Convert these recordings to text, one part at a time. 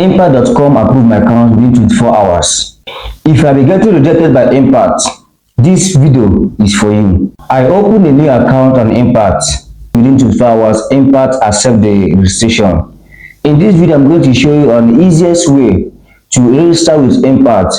Impact.com approved my account within 24 hours. If I be getting rejected by Impact, this video is for you. I opened a new account on Impact. Within 24 hours, Impact accept the registration. In this video, I'm going to show you on the easiest way to register with Impact.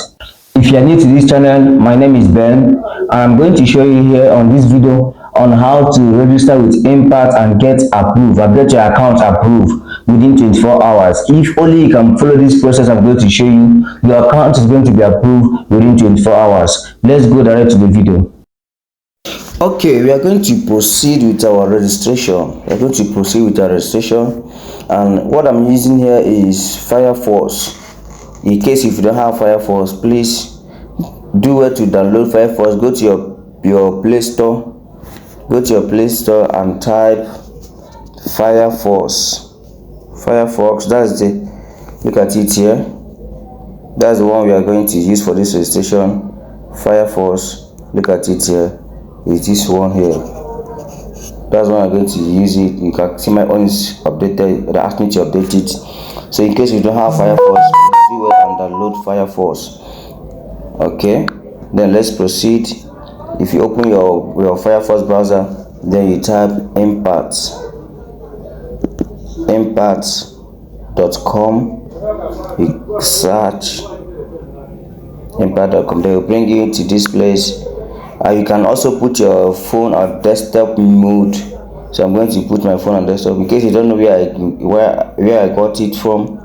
If you are new to this channel, my name is Ben, and I'm going to show you here on this video on how to register with Impact and get approved or get your account approved within 24 hours. If only you can follow this process I'm going to show you, your account is going to be approved within 24 hours. Let's go direct to the video. Okay, we are going to proceed with our registration. And what I'm using here is Firefox. In case if you don't have Firefox, please do well to download Firefox. Go to your Play Store. Go to your Play Store and type Firefox. That's the, look at it here. That's the one we are going to use for this registration. Firefox. Look at it here. Is this one here. That's one I'm going to use it. You can see my own is updated. They asked me to update it. So in case you don't have Firefox, do it and download Firefox. Okay, then let's proceed. If you open your Firefox browser, then you type impact.com. You search impact.com. They will bring you to this place. You can also put your phone on desktop mode. So I'm going to put my phone on desktop. In case you don't know where I got it from,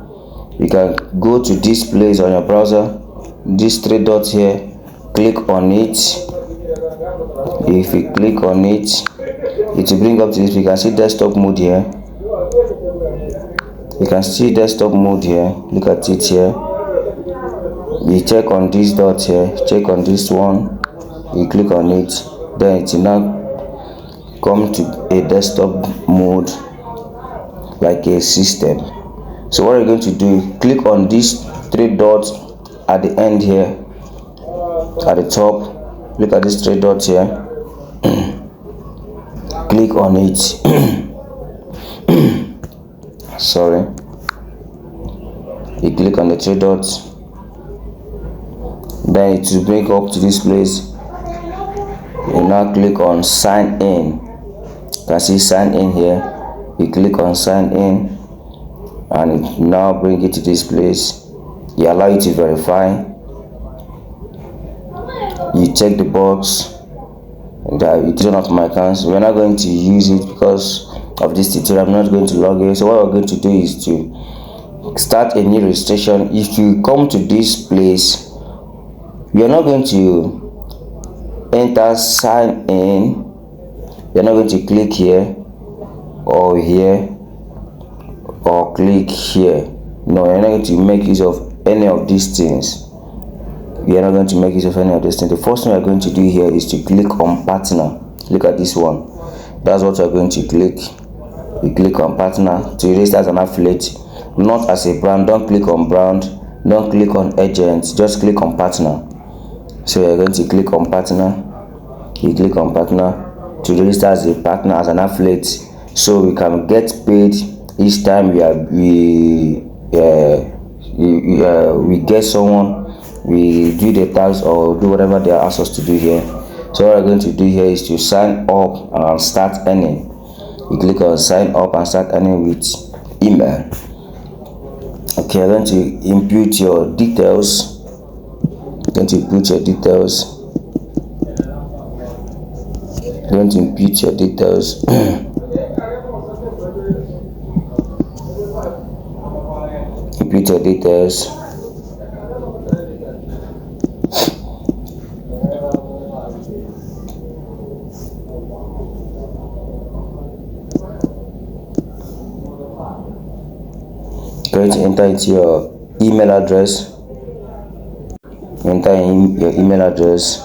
you can go to this place on your browser, these three dots here, click on it. If you click on it, it will bring up to this. You can see desktop mode here. Look at it here. You check on this dot here, check on this one. You click on it, then it will now come to a desktop mode like a system. So what you're going to do, click on these three dots at the end here, at the top. Look at these three dots here. Click on it. Sorry. You click on the three dots, then it will bring up to this place. You now click on sign in. You can see sign in here. You click on sign in, and it now bring it to this place. You allow it to verify. You check the box that it is one of my accounts. We're not going to use it because of this tutorial. I'm not going to log in. So what we're going to do is to start a new registration. If you come to this place, you're not going to enter sign in. You're not going to click here or here or click here. No, you're not going to make use of any of these things. You're not going to make use of any of these things. The first thing you're going to do here is to click on partner. Look at this one. That's what you're going to click. You click on partner to register as an affiliate, not as a brand. Don't click on brand, don't click on agent, just click on partner. So you're going to click on partner. You click on partner to register as a partner, as an affiliate, so we can get paid each time we get someone, we do the task or do whatever they ask us to do here. So what we're going to do here is to sign up and start earning. You click on sign up and start earning with email. Okay, I'm going to input your details. Going to input your details. Going to input your details. Input your details. Going to enter into your email address. Enter in your email address.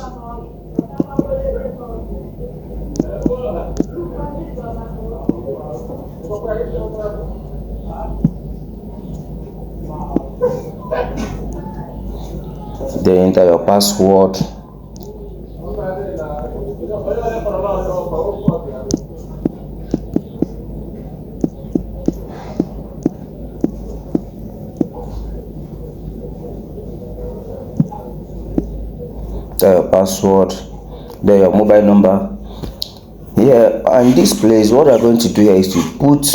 Then enter your password. your password, then your mobile number. Here and this place, what we're going to do here is to put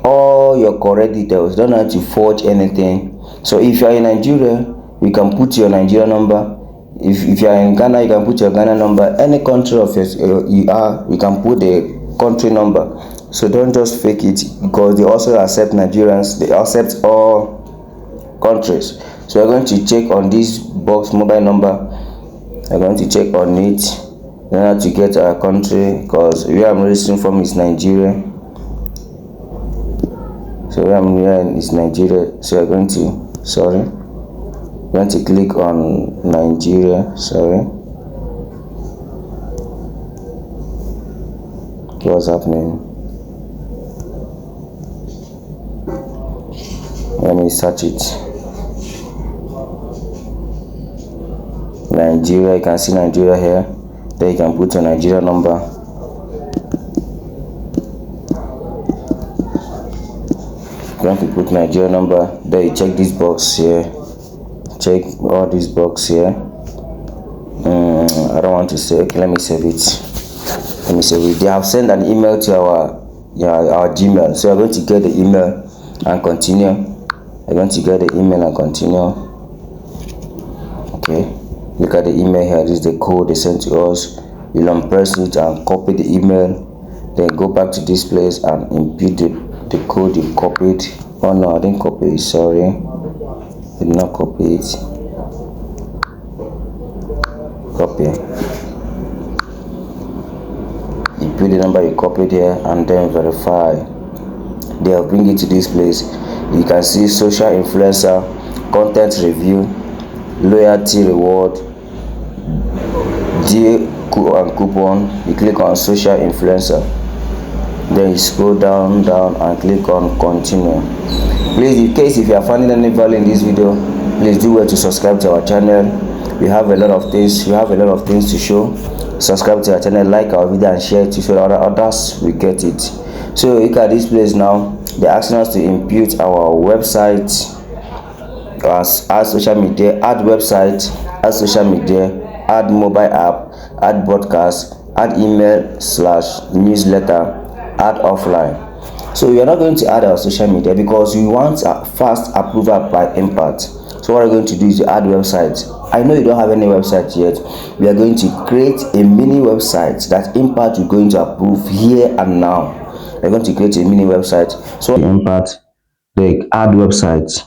all your correct details. Don't have to forge anything. So if you are in Nigeria, you can put your Nigeria number. If you are in Ghana, you can put your Ghana number. Any country of yours you are, you can put the country number. So don't just fake it, because they also accept Nigerians. They accept all countries. So we're going to check on this box mobile number. We're going to check on it in order to get our country, because where I'm registering from is Nigeria. So where I'm here is Nigeria. So we're going to click on Nigeria. What's happening? Let me search it. Nigeria, you can see Nigeria here. Then you can put your Nigeria number. You want to put Nigeria number. Then you check this box here. Check all this box here. I don't want to say. Okay, let me save it. They have sent an email to our Gmail. So we're going to get the email and continue. We're going to get the email and continue. Okay. Look at the email here. This is the code they sent to us. You'll press it and copy the email. Then go back to this place and input the code you copied. Oh no, I didn't copy it. Sorry, I did not copy it. Copy. You put the number you copied here and then verify. They'll bring it to this place. You can see social influencer, content review, loyalty reward, deal and coupon. You click on social influencer, then you scroll down and click on continue. Please, in case if you are finding any value in this video, please do well to subscribe to our channel. We have a lot of things to show. Subscribe to our channel, like our video and share it so that others will get it. So look at this place now. They're asking us to input our website, add social media, add website, add social media, add mobile app, add broadcast, add email / newsletter, add offline. So we are not going to add our social media because we want a fast approval by Impact. So what we're going to do is to add website. I know you don't have any website yet. We are going to create a mini website that Impact is going to approve here and now. We're going to create a mini website. So Impact, they add website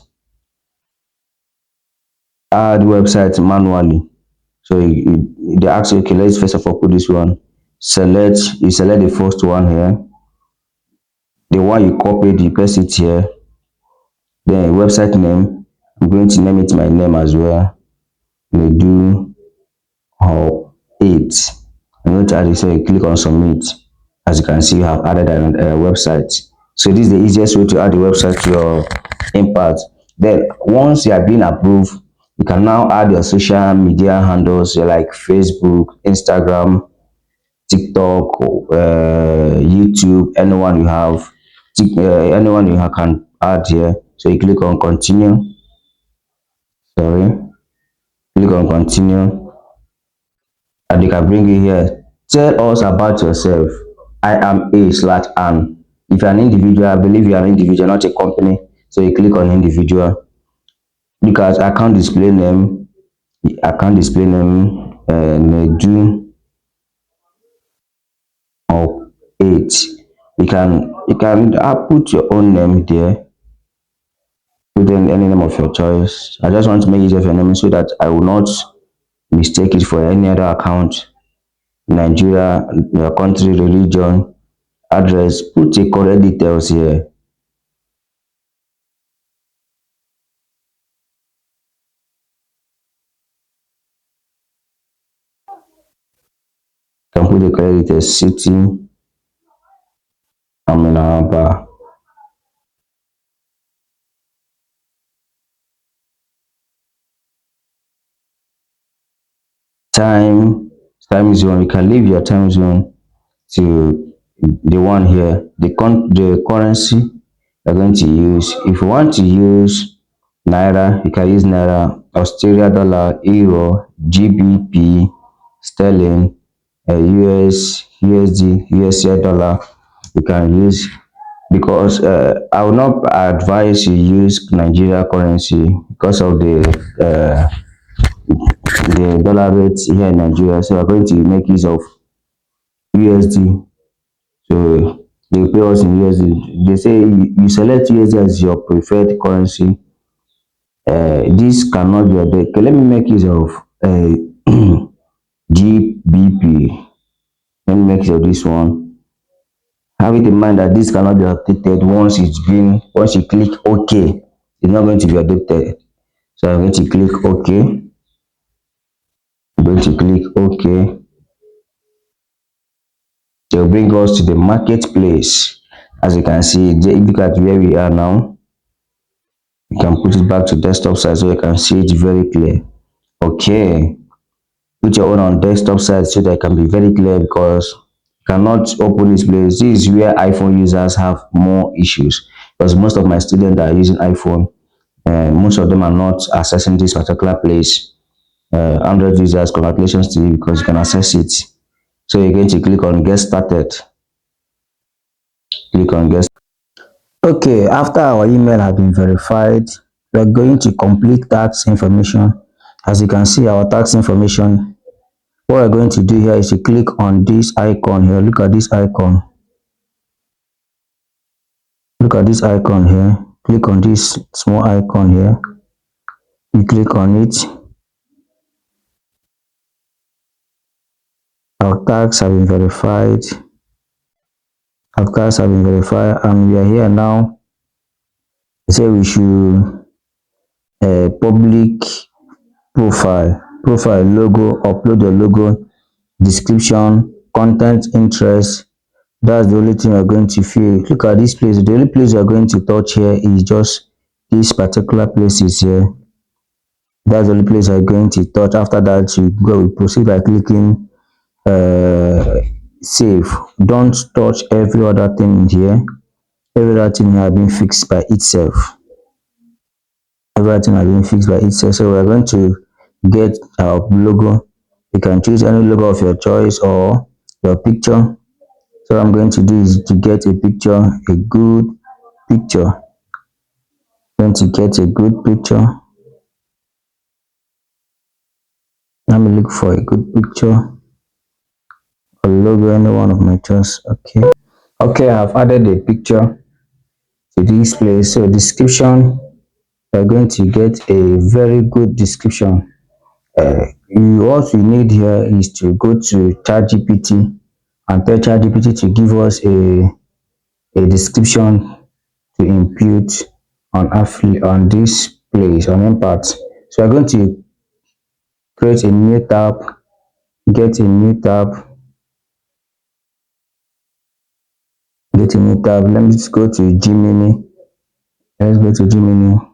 manually. So they ask you, okay, let's first of all put this one. You select the first one here. The one you copied, you paste it here. Then website name, I'm going to name it my name as well. Nedu Hub 8. I'm going to add it, so you click on submit. As you can see, you have added a website. So this is the easiest way to add the website to your Impact. Then once you are being approved, you can now add your social media handles like Facebook, Instagram, TikTok, YouTube, anyone you have can add here. So you click on continue. Click on continue, and they can bring you here. Tell us about yourself. I am A/An. If you're an individual, I believe you're an individual, not a company. So you click on individual. Look at account display name. Nedu or 8. You can put your own name there. Put in any name of your choice. I just want to make use of your name so that I will not mistake it for any other account. Nigeria, your country, religion, address. Put your correct details here. You can put the correct details. City, Aminaba. Time zone. You can leave your time zone to the one here. The currency you're going to use. If you want to use Naira, you can use Naira, Australia dollar, Euro, GBP, sterling, US, USD, USD dollar. You can use because I will not advise you use Nigeria currency because of the dollar rate here in Nigeria. So we're going to make use of USD. So they pay us in USD. They say you select USD as your preferred currency. This cannot be your okay, let me make use of GBP. Let me make use of this one. Have it in mind that this cannot be updated once you click OK. It's not going to be updated. So I'm going to click OK. I'm going to click OK. They'll bring us to the marketplace. As you can see, look at where we are now. You can put it back to desktop side so you can see it very clear. Okay. Put your own on desktop side so that it can be very clear because you cannot open this place. This is where iPhone users have more issues because most of my students that are using iPhone, most of them are not accessing this particular place. Android users, congratulations to you because you can access it. So you're going to click on get started. Click on get. Okay, after our email has been verified, we're going to complete tax information. As you can see, our tax information. What we're going to do here is to click on this icon here. Look at this icon. Look at this icon here. Click on this small icon here. You click on it. Our tax have been verified. Our tax have been verified, and we are here now. Say we should public profile logo, upload your logo, description, content, interest. That's the only thing we're going to fill. Look at this place. The only place we're going to touch here is just this particular places here. That's the only place we're going to touch. After that, you go proceed by clicking save. Don't touch every other thing here. Every other thing here has been fixed by itself. Everything has been fixed by itself. So we're going to get our logo. You can choose any logo of your choice or your picture. So what I'm going to do is to get a picture, a good picture. I'm going to get a good picture. Let me look for a good picture. A logo, any one of my choice. Okay, I've added a picture to this place. So description, we're going to get a very good description. What we need here is to go to ChatGPT and tell ChatGPT to give us a description to impute on this place on impact. So we're going to create a new tab, get a new tab, get a new tab. Let me just go to Gemini. Let's go to Gemini.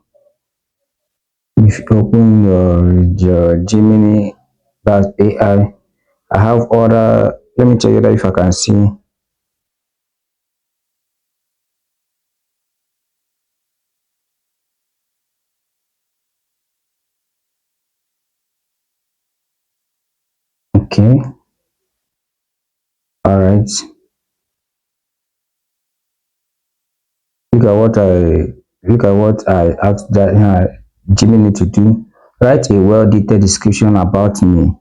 If you open your Gemini, that's AI. I have other. Let me tell you that if I can see. Okay. All right. Look at what I asked that Gemini to do. Write a well-detailed description about me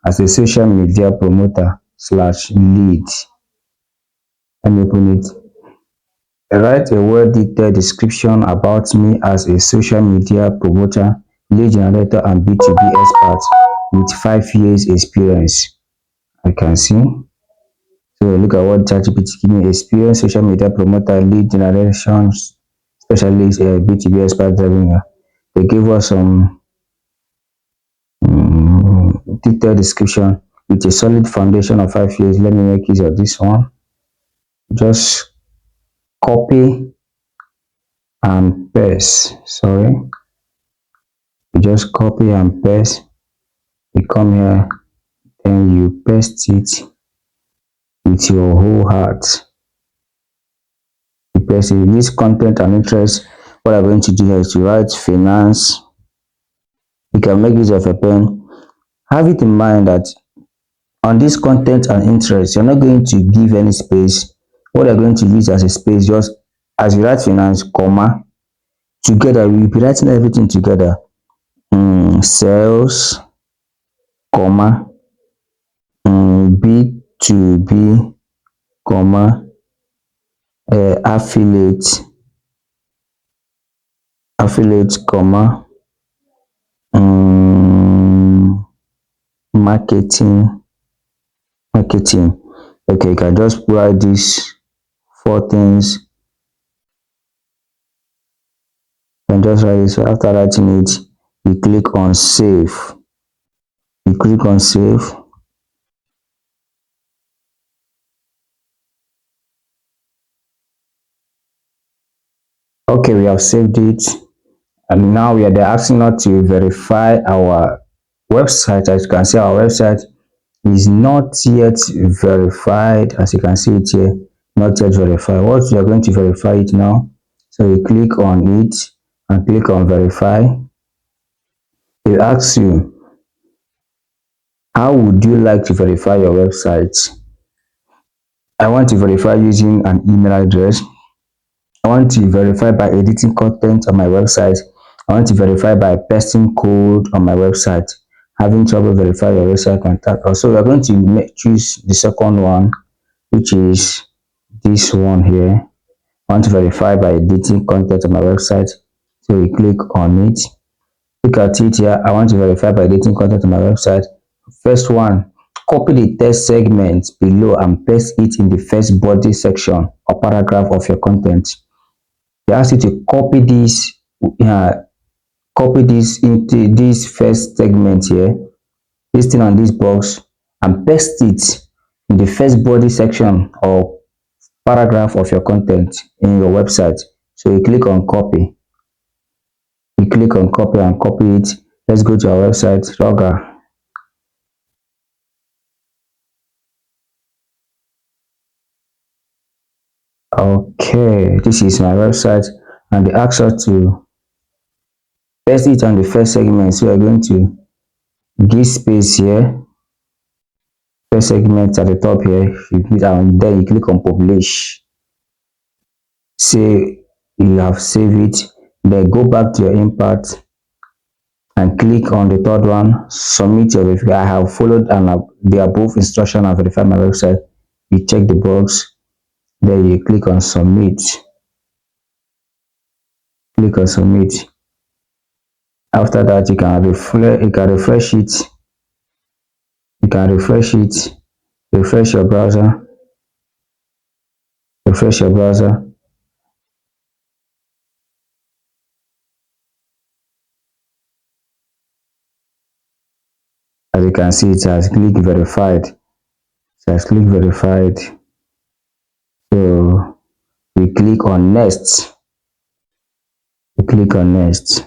as a social media promoter slash lead. Let me open it. Write a well-detailed description about me as a social media promoter, lead generator, and B2B expert with 5 years experience. I can see. So look at what ChatGPT give me: experience, social media promoter, lead generation specialist, B2B expert driving. They give us some detailed description with a solid foundation of 5 years. Let me make use of this one. Just copy and paste. Sorry. You just copy and paste. You come here, then you paste it with your whole heart. You paste it. This content and interest. What I'm going to do here is to write finance. You can make use of a pen. Have it in mind that on this content and interest, you're not going to give any space. What you're going to use as a space, just as you write finance, comma, together, we'll be writing everything together. Sales, comma, B2B, comma, affiliate, comma, marketing. Okay, you can just write these four things and just write this. After writing it, you click on save. You click on save. Okay, we have saved it, and now they're asking us to verify our website. As you can see, our website is not yet verified. As you can see it here, not yet verified. What we are going to verify it now, so you click on it and click on verify. It asks you, how would you like to verify your website? I want to verify using an email address. I want to verify by editing content on my website. I want to verify by pasting code on my website. Having trouble verify your website, contact us. So we're going to choose the second one, which is this one here. I want to verify by editing content on my website. So we click on it. Look at it here. I want to verify by editing content on my website. First one, copy the text segment below and paste it in the first body section or paragraph of your content. They ask you to copy this into this first segment here, this thing on this box, and paste it in the first body section or paragraph of your content in your website. So you click on copy. You click on copy and copy it. Let's go to our website, Logger. Okay, this is my website, and they ask us to paste it on the first segment. So we're going to give space here. First segment at the top here, you click on, then you click on publish. Say you have saved it, then go back to your impact and click on the third one, submit your verification. I have followed and the above instruction and verified my website. You check the box, then you click on submit. Click on submit. After that, you can refresh it. You can refresh it. Refresh your browser. Refresh your browser. As you can see, it has clicked verified. It has clicked verified. So we click on next. We click on next.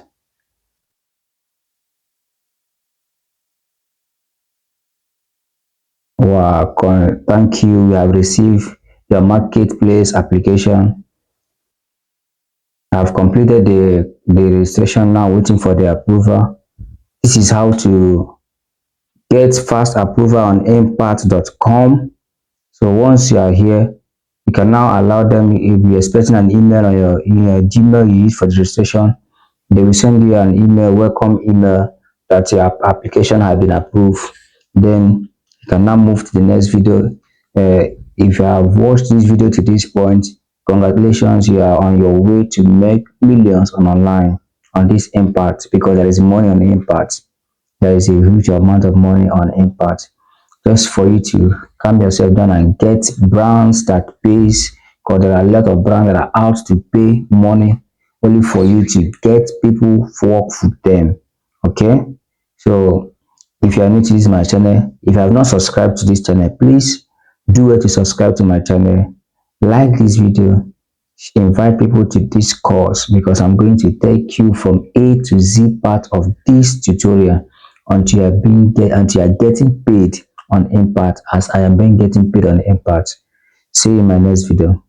Wow, thank you. We have received your marketplace application. I've completed the registration, now waiting for the approval. This is how to get fast approval on impact.com. So once you are here, you can now allow them, if you're expecting an email on your Gmail you use for the registration, they will send you an email, welcome email, that your application has been approved. Then you can now move to the next video. If you have watched this video to this point, congratulations, you are on your way to make millions on online on this impact, because there is money on impact. There is a huge amount of money on impact. Just for you to calm yourself down and get brands that pays, because there are a lot of brands that are out to pay money only for you to get people to work with them. Okay, so if you are new to this my channel, if you have not subscribed to this channel, please do well to subscribe to my channel, like this video, invite people to this course, because I'm going to take you from A to Z part of this tutorial until you are getting paid on impact, as I am being getting paid on impact. See you in my next video.